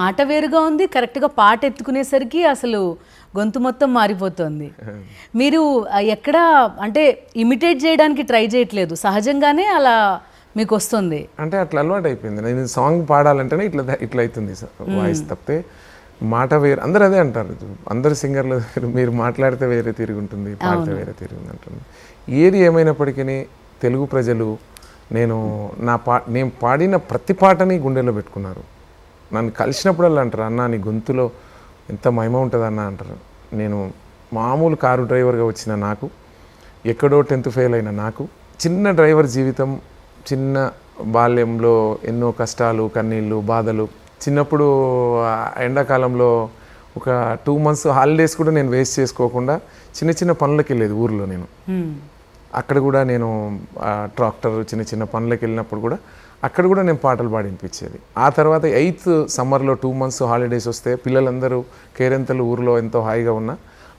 మాట వేరుగా ఉంది, కరెక్ట్గా పాట ఎత్తుకునేసరికి అసలు గొంతు మొత్తం మారిపోతుంది. మీరు ఎక్కడ అంటే ఇమిటేట్ చేయడానికి ట్రై చేయట్లేదు, సహజంగానే అలా మీకు వస్తుంది. అంటే అట్లా అలవాటు అయిపోయింది. నేను సాంగ్ పాడాలంటేనే ఇట్లా అవుతుంది వాయిస్ తప్పితే మాట వేరు. అందరు అదే అంటారు, అందరు సింగర్లు మీరు మాట్లాడితే వేరే తిరిగి ఉంటుంది, పాడితే వేరే తిరిగి ఉంటుంది. ఏది ఏమైనప్పటికీ తెలుగు ప్రజలు నేను నేను పాడిన ప్రతి పాటని గుండెలో పెట్టుకున్నారు. నన్ను కలిసినప్పుడల్లా అంటారు, అన్న నీ గొంతులో ఎంత మహిమ ఉంటుంది అన్న అంటారు. నేను మామూలు కారు డ్రైవర్గా వచ్చిన నాకు, ఎక్కడో 10th ఫెయిల్ అయిన నాకు, చిన్న డ్రైవర్ జీవితం, చిన్న బాల్యంలో ఎన్నో కష్టాలు, కన్నీళ్ళు, బాధలు. చిన్నప్పుడు ఎండాకాలంలో ఒక 2 months హాలిడేస్ కూడా నేను వేస్ట్ చేసుకోకుండా చిన్న చిన్న పనులకు వెళ్ళేది ఊర్లో. నేను అక్కడ కూడా నేను ట్రాక్టర్ చిన్న చిన్న పనులకు వెళ్ళినప్పుడు కూడా అక్కడ కూడా నేను పాటలు పాడినిపించేది. ఆ తర్వాత 8th సమ్మర్లో 2 months హాలిడేస్ వస్తే పిల్లలందరూ కేరెంతలు ఊరిలో ఎంతో హాయిగా ఉన్నా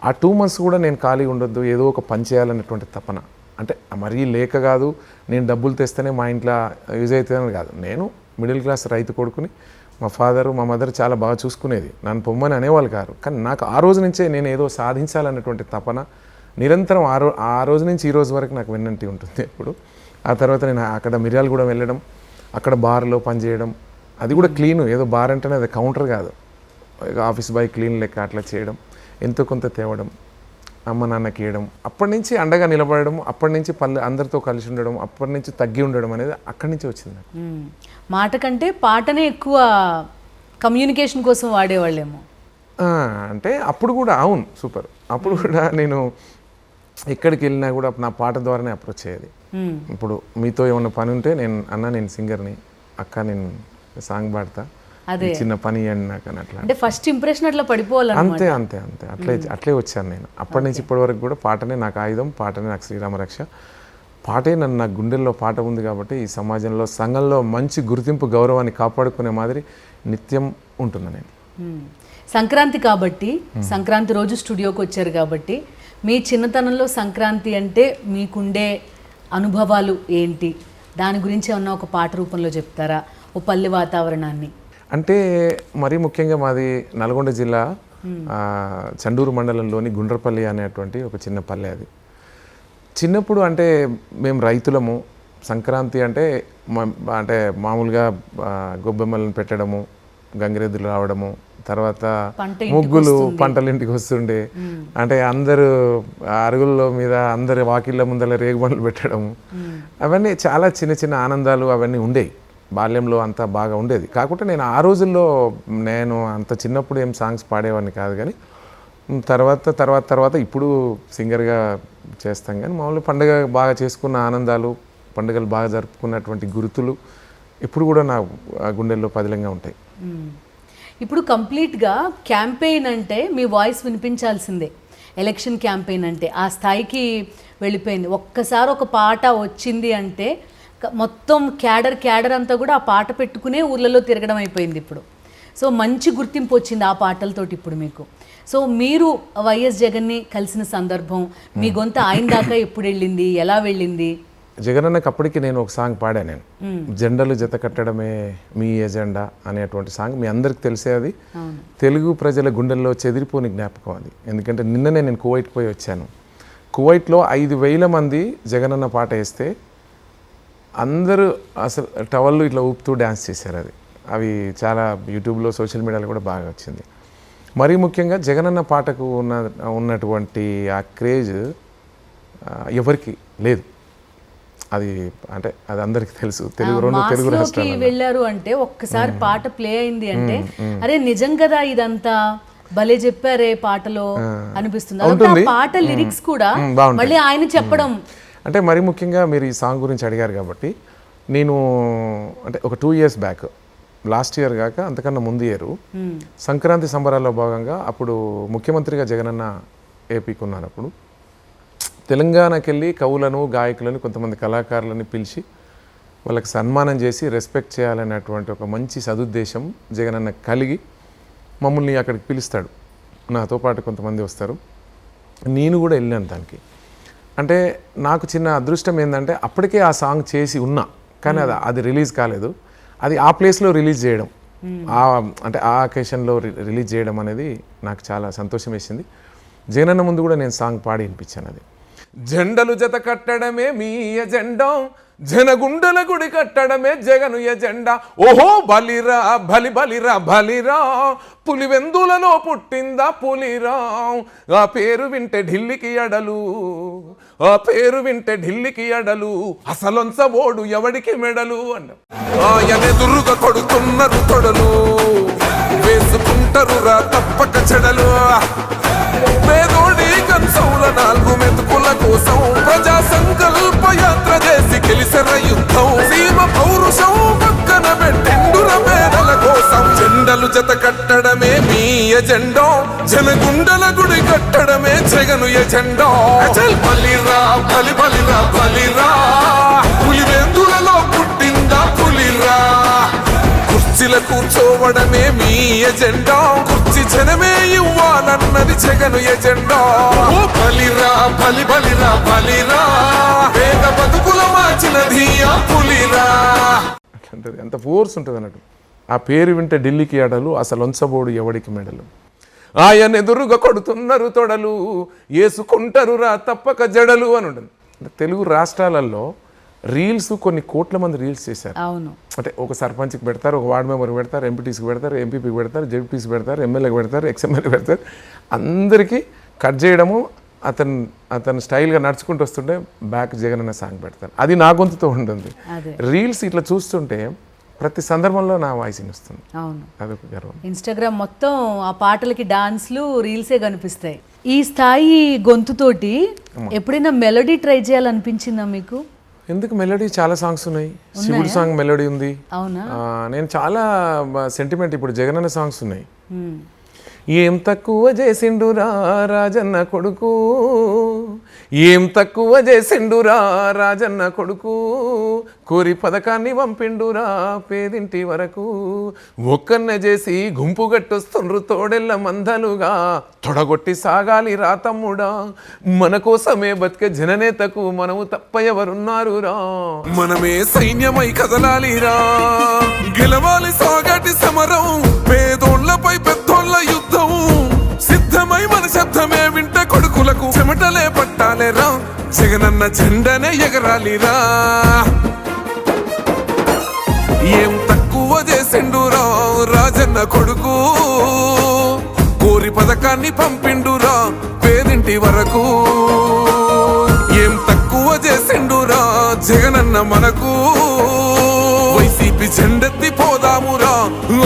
ఆ 2 months కూడా నేను ఖాళీ ఉండొద్దు, ఏదో ఒక పని చేయాలనేటువంటి తపన. అంటే మరీ లేక కాదు, నేను డబ్బులు తెస్తేనే మా ఇంట్లో యూజ్ అవుతుందని కాదు. నేను మిడిల్ క్లాస్ రైతు కొడుకుని, మా ఫాదరు మా మదర్ చాలా బాగా చూసుకునేది, నన్ను పొమ్మని అనేవాళ్ళు కాదు. కానీ నాకు ఆ రోజు నుంచే నేను ఏదో సాధించాలన్నటువంటి తపన నిరంతరం ఆ రోజు నుంచి ఈ రోజు వరకు నాకు వెన్నంటి ఉంటుంది ఎప్పుడు. ఆ తర్వాత నేను అక్కడ మిర్యాలగూడెం వెళ్ళడం, అక్కడ బార్లో పనిచేయడం, అది కూడా క్లీన్, ఏదో బార్ అంటేనే అది కౌంటర్ కాదు, ఆఫీస్ బాయ్ క్లీన్ లెక్క అట్లా చేయడం, ఎంతో కొంత తేవడం, అమ్మ నాన్నకి ఇవ్వడం, అప్పటి నుంచి అండగా నిలబడడం, అప్పటి నుంచి అందరితో కలిసి ఉండడం, అప్పటి నుంచి తగ్గి ఉండడం అనేది అక్కడి నుంచి వచ్చింది. మాట కంటే పాటనే ఎక్కువ కమ్యూనికేషన్ కోసం వాడేవాళ్ళేమో. అంటే అప్పుడు కూడా అవును, సూపర్. అప్పుడు కూడా నేను ఎక్కడికి వెళ్ళినా కూడా నా పాట ద్వారానే అప్రోచ్ అయ్యేది. ఇప్పుడు మీతో ఏమన్నా పని ఉంటే నేను సింగర్ని, అక్క నేను సాంగ్ పాడతా, చిన్న పని ఇవ్వండి నాకు అని. అట్లా అంటే ఫస్ట్ ఇంప్రెషన్ అట్లా పడిపోవాలి. అంతే అంతే అంతే అట్లే వచ్చాను నేను. అప్పటి నుంచి ఇప్పటి వరకు కూడా పాటనే నాకు ఆయుధం, పాటనే నాకు శ్రీరామ రక్ష. పాటే నా గుండెల్లో పాట ఉంది కాబట్టి ఈ సమాజంలో, సంఘంలో మంచి గుర్తింపు, గౌరవాన్ని కాపాడుకునే మాదిరి నిత్యం ఉంటున్నా నేను. సంక్రాంతి కాబట్టి, సంక్రాంతి రోజు స్టూడియోకి వచ్చారు కాబట్టి, మీ చిన్నతనంలో సంక్రాంతి అంటే మీకుండే అనుభవాలు ఏంటి, దాని గురించి ఏమన్నా ఒక పాట రూపంలో చెప్తారా, ఓ పల్లె వాతావరణాన్ని? అంటే మరీ ముఖ్యంగా మాది నల్గొండ జిల్లా చండూరు మండలంలోని గుండ్రపల్లి అనేటువంటి ఒక చిన్న పల్లె. అది చిన్నప్పుడు అంటే మేము రైతులము. సంక్రాంతి అంటే మామూలుగా గొబ్బెమ్మలను పెట్టడము, గంగిరెద్దులు రావడము, తర్వాత ముగ్గులు, పంటలు ఇంటికి వస్తుండే. అంటే అందరూ అరుగుల మీద, అందరి వాకిళ్ళ ముందర రేగుబండ్లు పెట్టడము, అవన్నీ చాలా చిన్న చిన్న ఆనందాలు అవన్నీ ఉండేవి. బాల్యంలో అంతా బాగా ఉండేది. కాకుంటే నేను ఆ రోజుల్లో నేను అంత చిన్నప్పుడు ఏం సాంగ్స్ పాడేవాడిని కాదు, కానీ తర్వాత ఇప్పుడు సింగర్గా చేస్తాం. కానీ మామూలు పండుగ బాగా చేసుకున్న ఆనందాలు, పండుగలు బాగా జరుపుకున్నటువంటి గుర్తులు ఇప్పుడు కూడా నా గుండెల్లో పదిలంగా ఉంటాయి. ఇప్పుడు కంప్లీట్గా క్యాంపెయిన్ అంటే మీ వాయిస్ వినిపించాల్సిందే. ఎలక్షన్ క్యాంపెయిన్ అంటే ఆ స్థాయికి వెళ్ళిపోయింది. ఒక్కసారి ఒక పాట వచ్చింది అంటే మొత్తం క్యాడర్ అంతా కూడా ఆ పాట పెట్టుకునే ఊర్లలో తిరగడం అయిపోయింది ఇప్పుడు. సో మంచి గుర్తింపు వచ్చింది ఆ పాటలతోటి ఇప్పుడు మీకు. సో మీరు వైఎస్ జగన్ని కలిసిన సందర్భం, మీ గొంత ఆయన దాకా ఎప్పుడు వెళ్ళింది, ఎలా వెళ్ళింది? జగన్ అన్నకి అప్పటికి నేను ఒక సాంగ్ పాడాను. నేను జెండలు జత కట్టడమే మీ ఎజెండా అనేటువంటి సాంగ్ మీ అందరికి తెలిసే. అది తెలుగు ప్రజల గుండెల్లో చెదిరిపోని జ్ఞాపకం అది. ఎందుకంటే నిన్ననే నేను కువైట్ పోయి వచ్చాను. కువైట్లో 5,000 మంది జగనన్న పాట వేస్తే అందరూ అసలు టవల్లో ఇట్లా ఊపుతూ డ్యాన్స్ చేశారు. అవి చాలా యూట్యూబ్లో, సోషల్ మీడియాలో కూడా బాగా వచ్చింది. మరీ ముఖ్యంగా జగనన్న పాటకు ఉన్నటువంటి ఆ క్రేజ్ ఎవరికి లేదు. అది అంటే అది అందరికి తెలుసు. తెలుగు రాష్ట్రాలు వెళ్ళారు అంటే ఒక్కసారి పాట ప్లే అయింది అంటే అరే నిజం కదా ఇదంతా భలే చెప్పారే పాటలో అనిపిస్తుంది. పాట లిరిక్స్ కూడా మళ్ళీ ఆయన చెప్పడం. అంటే మరీ ముఖ్యంగా మీరు ఈ సాంగ్ గురించి అడిగారు కాబట్టి, నేను అంటే ఒక 2 years బ్యాక్, లాస్ట్ ఇయర్ కాక అంతకన్నా ముందు ఇయర్ సంక్రాంతి సంబరాల్లో భాగంగా అప్పుడు ముఖ్యమంత్రిగా జగనన్న ఏపీకి ఉన్నారు. అప్పుడు తెలంగాణకి వెళ్ళి కవులను, గాయకులను, కొంతమంది కళాకారులను పిలిచి వాళ్ళకి సన్మానం చేసి రెస్పెక్ట్ చేయాలనేటువంటి ఒక మంచి సదుద్దేశం జగనన్న కలిగి మమ్మల్ని అక్కడికి పిలుస్తాడు. నాతో పాటు కొంతమంది వస్తారు. నేను కూడా వెళ్ళాను దానికి. అంటే నాకు చిన్న అదృష్టం ఏంటంటే అప్పటికే ఆ సాంగ్ చేసి ఉన్నా, కానీ అది రిలీజ్ కాలేదు. అది ఆ ప్లేస్లో రిలీజ్ చేయడం అంటే ఆ అకేషన్లో రిలీజ్ చేయడం అనేది నాకు చాలా సంతోషం వేసింది. జగనన్న ముందు కూడా నేను సాంగ్ పాడి వినిపించాను. అది జెండలు జత కట్టడమే మీ ఎజెండా, జనగుండల గుడి కట్టడమే జగను ఎజెండా. ఓహో బలిరా బలి బలిరా బలిరా, పులివెందులలో పుట్టిందా పులిరా. ఆ పేరు వింటే ఢిల్లీకి అడలు, ఆ పేరు వింటే ఢిల్లీకి అడలు, అసలొంచ ఓడు ఎవడికి మెడలు అన్న. ఆయనెదురుగా కొడుతున్నారు తొడలు, వేసుకుంటారు రా తప్పక చెడలు. పేదోడి కన్సౌల 4 మెతుకుల కోసం ప్రజా సంకల్ప యాత్ర చేసి గెలిసెర యుద్ధం. సీమ పౌరుషం పక్కన పెట్టిండుర పేదల కోసం. జెండలు జత కట్టడమే మీ ఎజెండా, జనగుండల గుడి కట్టడమే జగను ఎజెండా. అచల్ బలిరా బలి బలిరా బలిరా, పులివెందులలో పుట్టిందా పులిరా. కుర్చీల కూర్చోవడమే మీ ఎజెండా, కుర్చీ జనమే ఇవ్వాలన్నది జగను ఎజెండా. బలిరా బలి బలిరా బలిరా, పేద బతుకుల మార్చినది ఆ పులిరా. అట్లంటది, అంత ఫోర్స్ ఉంటుంది అన్నట్టు. ఆ పేరు వింటే ఢిల్లీకి అడలు, అసలు ఉంచబోడు ఎవడికి మెడలు. ఆయన ఎదురుగా కొడుతున్నారు తొడలు, వేసుకుంటారు రా తప్పక జడలు అని ఉంటుంది. తెలుగు రాష్ట్రాలలో రీల్స్ కొన్ని కోట్ల మంది రీల్స్ చేశారు. అవును, అంటే ఒక సర్పంచ్కి పెడతారు, ఒక వార్డు మెంబర్కి పెడతారు, ఎంపీటీసీకి పెడతారు, ఎంపీపీకి పెడతారు, జెడ్పీసీకి పెడతారు, ఎమ్మెల్యేకి పెడతారు, ఎక్స్ఎమ్మెల్యేకి పెడతారు. అందరికీ కట్ చేయడము, అతను స్టైల్గా నడుచుకుంటూ వస్తుంటే బ్యాక్ జగన్ అన్న సాంగ్ పెడతారు. అది నా గొంతుతో ఉంటుంది. రీల్స్ ఇట్లా చూస్తుంటే ప్రతి సందర్భంలో నా వాయిస్ వస్తుంది. అవును, అదొక గర్వం. ఇన్స్టాగ్రామ్ మొత్తం ఆ పాటలకి డాన్స్లు రీల్సే కనిపిస్తాయి. ఈ స్థాయి గొంతుతోటి ఎప్పుడైనా మెలోడీ ట్రై చేయాలనిపించిందా మీకు? ఎందుకు, మెలోడీ చాలా సాంగ్స్ ఉన్నాయి. శివుడు సాంగ్ మెలోడీ ఉంది. అవునా? నేను చాలా సెంటిమెంట్. ఇప్పుడు జగనన్న సాంగ్స్ ఉన్నాయి. ఏం తక్కువ చేసిండురా రాజన్న కొడుకు, ఏం తక్కువ చేసిండురా రాజన్న కొడుకు, కోరి పథకాన్ని పంపిండురా పేదింటి వరకు. ఒక్కన్నే చేసి గుంపు గట్టొస్తుండ్రు తోడెళ్ళ మందలుగా, తొడగొట్టి సాగాలి రా తమ్ముడా, మన కోసమే బతికే జననేతకు మనము తప్ప ఎవరున్నారు రా. మనమే సైన్యమై కదలాలిరా, గెలవాలి సాగటి సమరం, పేదోళ్లపై పెద్దోళ్ల యుద్ధం. సిద్ధమై మన శబ్దమే వింటే కొడుకులకు చెమటలే పట్టాలేరా, జగనన్న జెండనే ఎగరాలిరా. ఏం తక్కువ చేసిండురా రాజన్న కొడుకు, కోరి పథకాన్ని పంపిండురా పేదింటి వరకు. ఏం తక్కువ చేసిండురా జగనన్న మనకు, వైసీపీ జెండెత్తి పోదామురా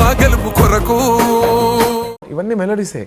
ఆ గెలుపు కొరకు. ఇవన్నీ మెలోడీసే.